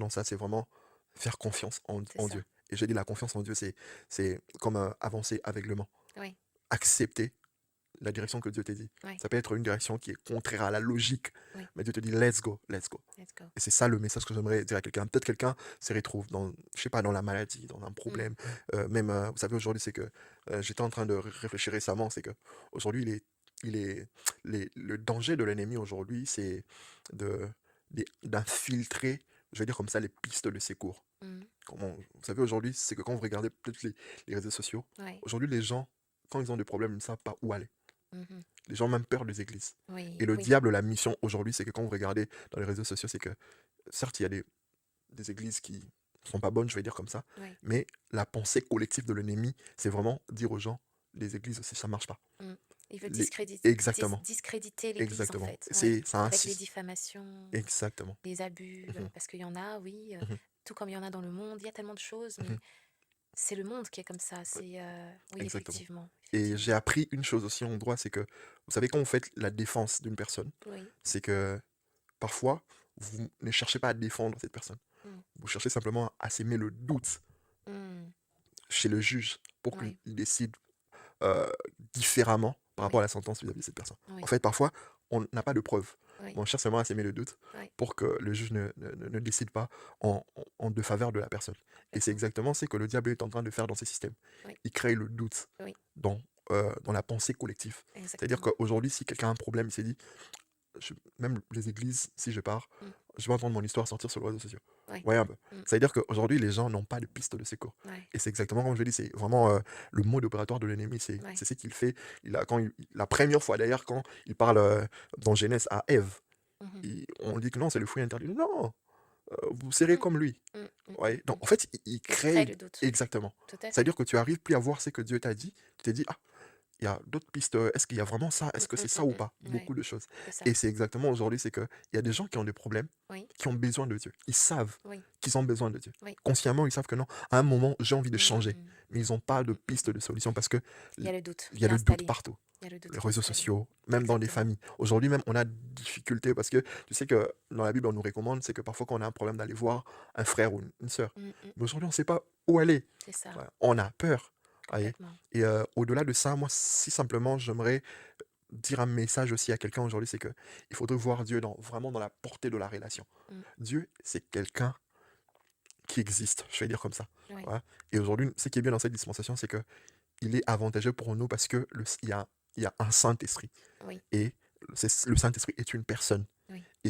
dans ça, c'est vraiment faire confiance c'est en ça. Dieu. Et j'ai dit la confiance en Dieu, c'est comme avancer aveuglement. Oui, Accepter la direction que Dieu t'a dit. oui, Ça peut être une direction qui est contraire à la logique, oui. mais Dieu te dit let's go, let's go. Let's go. Et c'est ça le message que j'aimerais dire à quelqu'un. Peut-être quelqu'un se retrouve dans, je sais pas, dans la maladie, dans un Mm, problème. Même, vous savez, aujourd'hui, c'est que j'étais en train de réfléchir récemment, c'est que aujourd'hui, il est, le danger de l'ennemi aujourd'hui, c'est de, d'infiltrer, je vais dire comme ça, les pistes de secours. mm, Comment, vous savez, aujourd'hui, c'est que quand vous regardez peut-être les réseaux sociaux, ouais. aujourd'hui, les gens, quand ils ont des problèmes, ils ne savent pas où aller. Mhm. Les gens ont même peur des églises. Et Oui, le oui, diable, la mission aujourd'hui, c'est que quand vous regardez dans les réseaux sociaux, c'est que certes, il y a des églises qui sont pas bonnes, je vais dire comme ça, oui. mais la pensée collective de l'ennemi, c'est vraiment dire aux gens, les églises aussi, ça marche pas. Mm. Il veut Les... discréditer, Exactement, discréditer l'Église, en exactement. fait. Oui. Ça Avec les insiste. diffamations, Exactement. les abus, Mhm, parce qu'il y en a, oui, mhm, tout comme il y en a dans le monde, il y a tellement de choses, mais mhm. c'est le monde qui est comme ça. Ouais, C'est, oui, exactement. effectivement, Et effectivement. j'ai appris une chose aussi en droit, c'est que, vous savez, quand vous faites la défense d'une personne, Oui. c'est que parfois, vous ne cherchez pas à défendre cette personne. Mm, Vous cherchez simplement à s'aimer le doute mm, chez le juge pour qu'il oui, décide euh, différemment par rapport oui, à la sentence vis-à-vis de cette personne. En oui, fait, parfois, on n'a pas de preuves, mais oui, on cherche seulement à s'aimer le doute oui, pour que le juge ne décide pas en de faveur de la personne. Et c'est complètement. exactement ce que le diable est en train de faire dans ces systèmes. Oui, Il crée le doute oui, dans, dans la pensée collective. C'est-à-dire exactement. qu'aujourd'hui, si quelqu'un a un problème, il s'est dit, même les églises, si je pars, Mm, je vais entendre mon histoire sortir sur les réseaux sociaux. oui, Voyez un peu. mm, Ça veut dire qu'aujourd'hui, les gens n'ont pas de piste de secours. ouais, Et c'est exactement comme je l'ai dit, c'est vraiment le mode opératoire de l'ennemi. C'est ouais. ce qu'il fait. La première fois d'ailleurs, quand il parle dans Genèse à Ève, Mhm, on dit que non, c'est le fruit interdit. Non, vous serez mm, comme lui. mm, mm, mm, Ouais. Donc mm. en fait, il Il crée crée le doute. exactement. Tout à Ça veut fait. dire que tu arrives plus à voir ce que Dieu t'a dit. Tu t'es dit, ah, il y a d'autres pistes. Est-ce qu'il y a vraiment ça? Mm, Est-ce que mm, c'est ça mm, ou pas? mm. Ouais, Beaucoup de choses. c'est ça. Et c'est exactement aujourd'hui, c'est qu'il y a des gens qui ont des problèmes, Oui, qui ont besoin de Dieu. Ils savent oui, qu'ils ont besoin de Dieu. oui. Consciemment, ils savent que non, à un moment, j'ai envie de Mm, changer. Mais ils n'ont mm, pas de mm, mm, piste mm. de solution parce que Il y a le doute il y qui a est le doute installé. partout. Il y a le doute Les qui est réseaux installé. sociaux, même dans les Exactement. familles. Aujourd'hui même, on a des difficultés parce que tu sais que dans la Bible, on nous recommande, c'est que parfois quand on a un problème d'aller voir un frère ou une sœur. Mm, mm, Mais mm. aujourd'hui, on ne sait pas où aller. C'est ça, Ouais, on a peur. Voyez. complètement. Et au-delà de ça, moi, si simplement j'aimerais dire un message aussi à quelqu'un aujourd'hui, c'est que il faudrait voir Dieu vraiment dans la portée de la relation. Mm, Dieu, c'est quelqu'un qui existe, je vais dire comme ça. oui, Voilà. Et aujourd'hui, ce qui est bien dans cette dispensation, c'est que il est avantageux pour nous parce que il y a un Saint-Esprit. oui, Et le Saint-Esprit est une personne. oui. Et